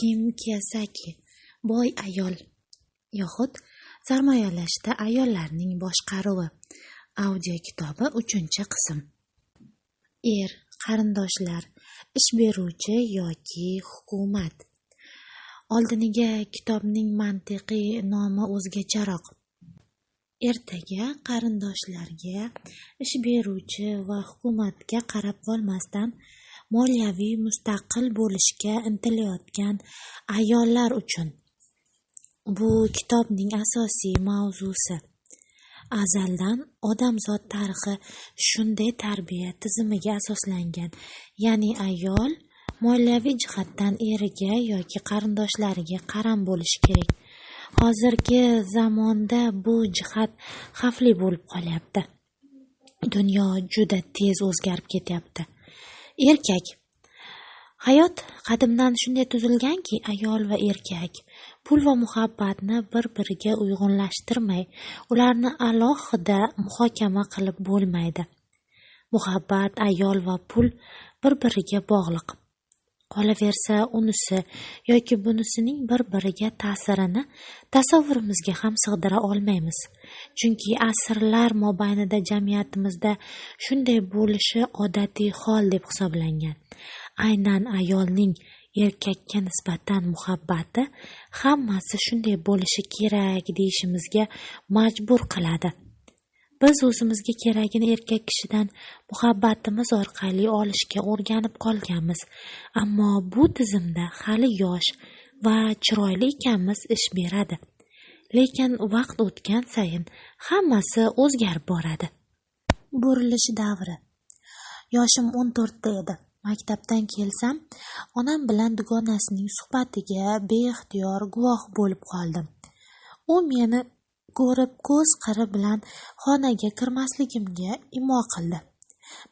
Kim Kiyosaki boy ayol yoxud sarmoyalashda ayollarning boshqaruvi audio kitobi 3-qism. Qarindoshlar, ish beruvchi yoki hukumat. Oldiniga kitobning mantiqiy nomi o'zgacharoq. Ertaga qarindoshlarga, ish beruvchi va hukumatga qarab qolmasdan moliyaviy mustaqil bo'lishga intilayotgan ayollar uchun. Bu kitobning asosiy mavzusi. Azaldan odamzod tarixi shunday tarbiya tizimiga asoslangan, ya'ni ayol moliyaviy jihatdan eriga yoki qarindoshlariga qaram bo'lishi kerak. Hozirgi zamonda bu jihat xavfli bo'lib qolyapti. Dunyo juda tez o'zgarib ketyapti. Erkak. Hayot qadimdan shunday tuzilganki, ayol va erkak pul va muhabbatni bir-biriga uyg'unlashtirmay, ularni alohida muhokama qilib bo'lmaydi. Muhabbat, ayol va pul bir-biriga bog'liq. Qolaversa, unisi yoki bunisining bir-biriga ta'sirini tasavvurimizga ham sig'dira olmaymiz. Chunki asrlar mobaynida jamiyatimizda shunday bo'lishi odatiy hol deb hisoblangan. Aynan ayolning erkakka nisbatan muhabbati hammasi shunday bo'lishi kerak deyishimizga majbur qiladi. Biz o'zimizga keragini erkak kishidan muhabbatimiz orqali olishga o'rganib qolganmiz. Ammo bu tizimda hali yosh va chiroyli ekanmiz ish beradi. Lekin vaqt o'tgan sayin hammasi o'zgarib boradi. Burilish davri. Yoshim 14 da edi. Maktabdan kelsam, onam bilan dugonasining suhbatiga beixtiyor guvoh bo'lib qoldim. U meni ko'rib ko'z qiri bilan xonaga kirmasligimga imo qildi.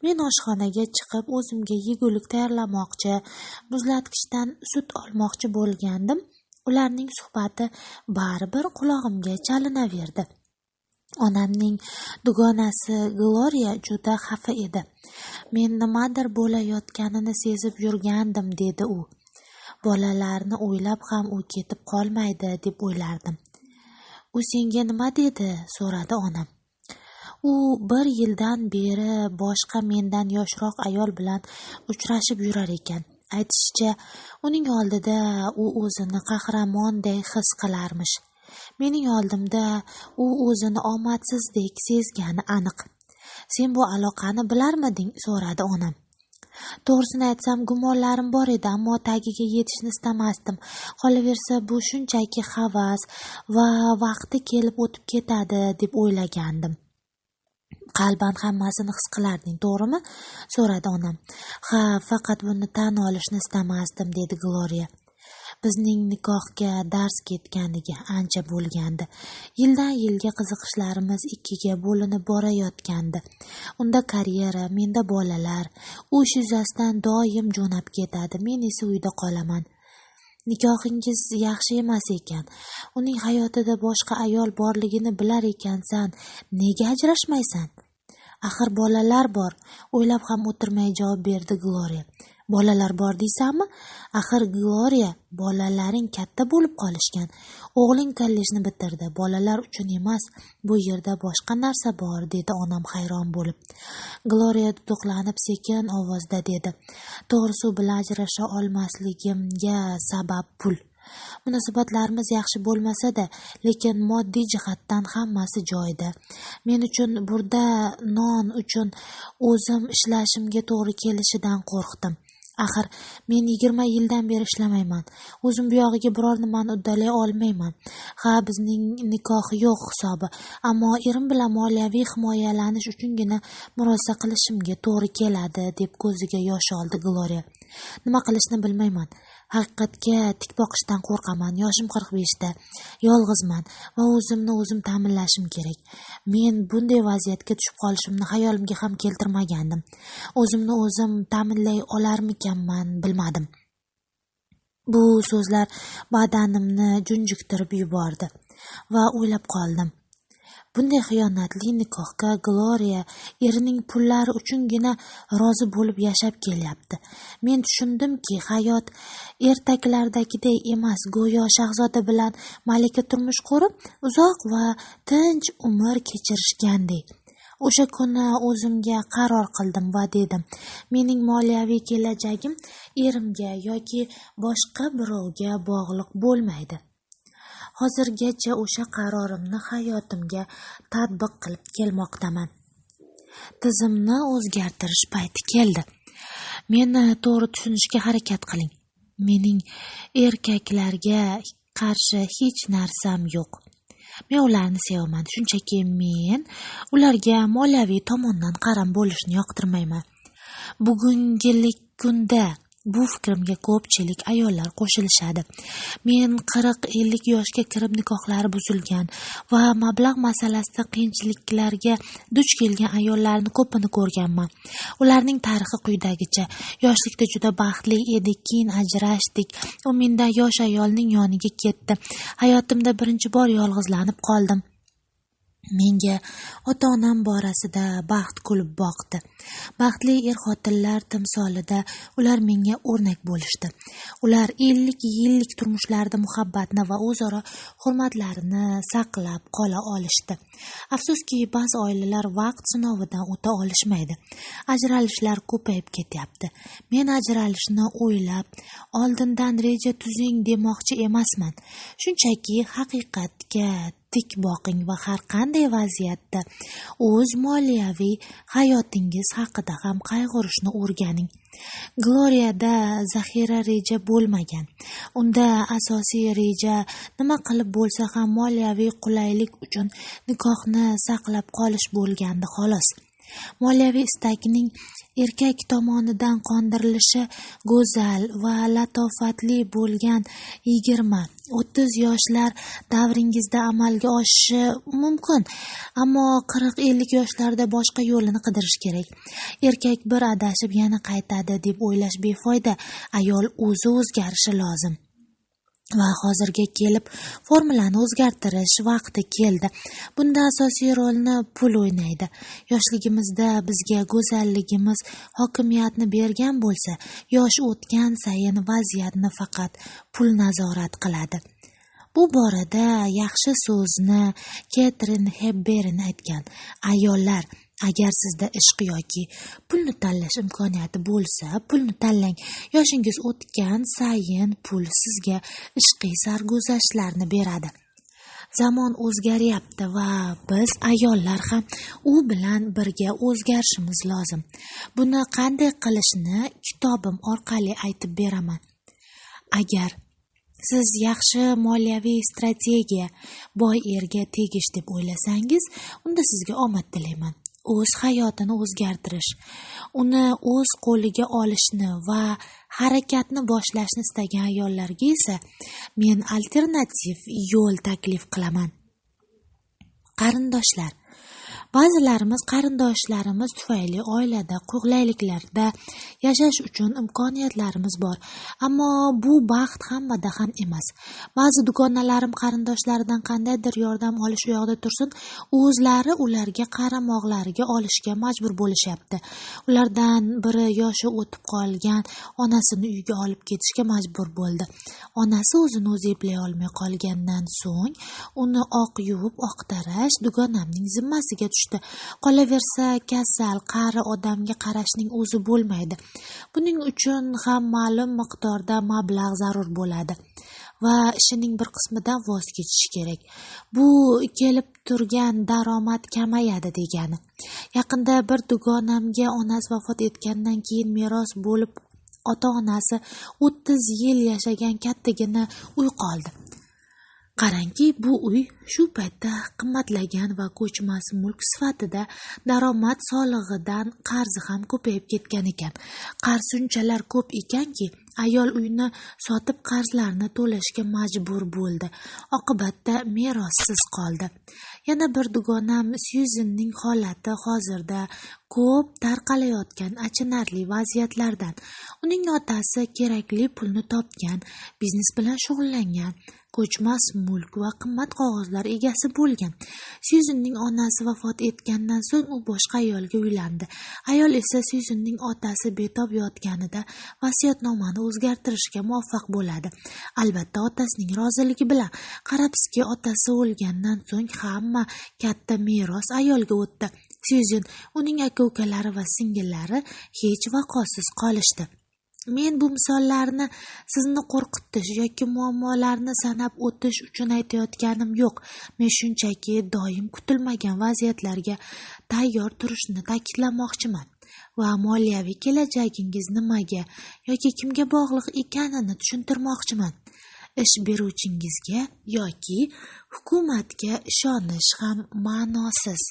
Men oshxonaga chiqib o'zimga yegulik tayyorlamoqchi, muzlatgichdan sut olmoqchi bo'lgandim. Ularning suhbati baribir qulog'imga chalinaverdi. Onamning dugonasi Gloria juda xafa edi. Men nimadir bo'layotganini sezib yurgandim, dedi u. Bolalarni o'ylab ham u ketib qolmaydi deb o'ylardim. U senga nima dedi? So'radi onam. U 1 yildan beri boshqa mendan yoshroq ayol bilan uchrashib yurar ekan. Aytishicha, uning oldida u o'zini qahramonday his qilarmish. Mening oldimda u o'zini omadsizdek sezgani aniq. Sen bu aloqani bilarmiding? So'radi onam. To'g'risini aytsam, gumonlarim bor edi, ammo tagiga yetishni istamasdim. Qolaversa, bu shunchaki havas va vaqti kelib o'tib ketadi deb o'ylagandim. Qalban hammasini his qilarding, to'g'rimi? So'radi onam. Ha, faqat buni tan olishni istamasdim, dedi Gloria. Bizning nikohga dars ketganiga ancha bo'lgandi. Yildan yilga qiziqishlarimiz ikkiga bo'linib borayotgandi. Unda karyera, menda bolalar. U ish yuzasidan doim jo'nab ketadi, men esa uyda qolaman. Nikohingiz yaxshi emas ekan. Uning hayotida boshqa ayol borligini bilar ekansan, nega ajrashmaysan? Axir bolalar bor, o'ylab ham o'tirmay javob berdi Gloria. Bolalar bor deysanmi? Axir Gloria, bolalaring katta bo'lib qolishgan. O'g'ling kollejni bitirdi. Bolalar uchun emas, bu yerda boshqa narsa bor, dedi onam hayron bo'lib. Gloria duduqlanib sekin ovozda dedi. To'g'risi, u bilan ajrasha olmasligimga sabab pul. Munosabatlarimiz yaxshi bo'lmasa-da, lekin moddiy jihatdan hammasi joyida. Men uchun burada non uchun o'zim ishlashimga to'g'ri kelishidan qo'rqdim. Axir men 20 yildan beri ishlamayman. O'zim bu yog'iga biror nimani uddalay olmayman. Ha, bizning nikoh yo'q hisobi, ammo erim bilan moliyaviy himoyalanish uchungina murosa qilishimga to'g'ri keladi, deb ko'ziga yosh oldi Gloria. Nima qilishni bilmayman. Haqiqatga tik boqishdan qo'rqaman. Yoshim 45 da, yolg'izman va o'zimni o'zim ta'minlashim kerak. Men bunday vaziyatga tushib qolishimni xayolimga ham keltirmagandim. O'zimni o'zim ta'minlay olarmikanman, bilmadim. Bu so'zlar badanimni junjiktirib yubordi va o'ylab qoldim. Bunday xiyonatli nikohga Gloria erining pullari uchungina rozi bo'lib yashab kelyapti. Men tushundimki, hayot ertaklardagiday emas, go'yo shahzoda bilan malika turmush qurib, uzoq va tinch umr kechirishgandek. O'sha kuni o'zimga qaror qildim va dedim, mening moliyaviy kelajagim erimga yoki boshqa birovga bog'liq bo'lmaydi. Hozirgacha o'sha qarorimni hayotimga tatbiq qilib kelmoqdaman. Tizimni o'zgartirish payti keldi. Meni to'g'ri tushunishga harakat qiling. Mening erkaklarga qarshi hech narsam yo'q. Men ularni sevaman, shunchaki men ularga moliyaviy tomondan qaram bo'lishni yoqtirmayman. Bugungi kunda bu fikrimga ko'pchilik ayollar qo'shilishadi. Men 40-50 yoshga kirib nikohlari buzilgan va mablag' masalasida qiyinchiliklarga duch kelgan ayollarni ko'pini ko'rganman. Ularning tarixi quyidagicha: yoshlikda juda baxtli edik, keyin ajrashdik. U mendan yosh ayolning yoniga ketdi. Hayotimda birinchi bor yolg'izlanib qoldim. Menga ota-onam borasida baxt kulib boqdi. Baxtli er-xotinlar timsolida ular menga o'rnak bo'lishdi. Ular 50 yillik turmushlarida muhabbatni va o'zaro hurmatlarini saqlab qola olishdi. Afsuski, ba'zi oilalar vaqt sinovidan o'ta olishmaydi. Ajralishlar ko'payib ketyapti. Men ajralishni o'ylab, oldindan reja tuzing demoqchi emasman. Shunchaki haqiqatga tik boqing va har qanday vaziyatda o'z moliyaviy hayotingiz haqida ham qayg'urishni o'rganing. Gloriyada zaxira reja bo'lmagan. Unda asosiy reja nima qilib bo'lsa ham moliyaviy qulaylik uchun nikohni saqlab qolish bo'lgandi xolos. Moliyaviy istakning erkak tomonidan qondirilishi go'zal va latofatli bo'lgan 20-30 yoshlar davringizda amalga oshishi mumkin, ammo 40-50 yoshlarda boshqa yo'lini qidirish kerak. Erkak bir adashib yana qaytadi deb o'ylash befoyda. Ayol o'zi o'zgarishi lozim. Va hozirga kelib formulani o'zgartirish vaqti keldi. Bunda asosiy rolni pul o'ynaydi. Yoshligimizda bizga go'zalligimiz hokimiyatni bergan bo'lsa, yosh o'tgan sayin vaziyatni faqat pul nazorat qiladi. Bu borada yaxshi so'zni Ketrin Hepburn aytgan: ayollar, agar sizda ishq yoki pulni tanlash imkoniyati bo'lsa, pulni tanlang. Yoshingiz o'tgan sayin pul sizga ishqiy sarguzashtlarni beradi. Zamon o'zgaryapti va biz ayollar ham u bilan birga o'zgarishimiz lozim. Buni qanday qilishni kitobim orqali aytib beraman. Agar siz yaxshi moliyaviy strategiya, boy erga tegish deb o'ylasangiz, unda sizga omad tilayman. O'z hayotini o'zgartirish, uni o'z qo'liga olishni va harakatni boshlashni istagan ayollarga esa men alternativ yo'l taklif qilaman. Qarindoshlar. Ba'zilarimiz qarindoshlarimiz tufayli oilada qulayliklarda yashash uchun imkoniyatlarimiz bor, ammo bu baxt hammada ham emas. Ba'zi dugonalarim qarindoshlaridan qandaydir yordam olish u yoqda tursin, o'zlari ularga qaramoqlariga olishga majbur bo'lishyapti. Ulardan biri yoshi o'tib qolgan onasini uyga olib ketishga majbur bo'ldi. Onasi o'zini o'zi eplay olmay qolgandan so'ng uni oq yuvib oqtarash dugonamning zimmasiga tushdi. Qolaversa, kasal qari odamga qarashning o'zi bo'lmaydi. Buning uchun ham ma'lum miqdorda mablag' zarur bo'ladi va ishining bir qismidan voz kechish kerak. Bu kelib turgan daromad kamayadi degani. Yaqinda bir dugonamga onasi vafot etgandan keyin meros bo'lib ota-onasi 30 yil yashagan kattagina uy qoldi. Qarangki, bu uy shu paytda qimmatlagan va ko'chmas mulk sifatida daromad solig'idan qarzi ham ko'payib ketgan ekan. Qarz shunchalar ko'p ekanki, ayol uyni sotib qarzlarni to'lashga majbur bo'ldi. Oqibatda merossiz qoldi. Yana bir dugonam Syuzenning holati hozirda ko'p tarqalayotgan achinarli vaziyatlardan. Uning otasi kerakli pulni topgan, biznes bilan shug'ullangan, ko'chmas mulk va qimmat qog'ozlar egasi bo'lgan. Syuzenning onasi vafot etgandan so'ng u boshqa ayolga uylandi. Ayol esa Syuzenning otasi betob yotganida vasiyatnomani o'zgartirishga muvaffaq bo'ladi. Albatta, otasining roziligi bilan. Qarabsizki, otasi o'lgandan so'ng hamma katta meros ayolga o'tdi. Syuzen, uning aka-ukalari va singillari hech vaqosiz qolishdi. Men bu misollarni sizni qo'rqitish yoki muammolarni sanab o'tish uchun aytayotganim yo'q. Men shunchaki doim kutilmagan vaziyatlarga tayyor turishni ta'kidlamoqchiman va moliyaviy kelajagingiz nimaga yoki kimga bog'liq ekanini tushuntirmoqchiman. Ish beruvchingizga yoki hukumatga ishonish ham ma'nosiz.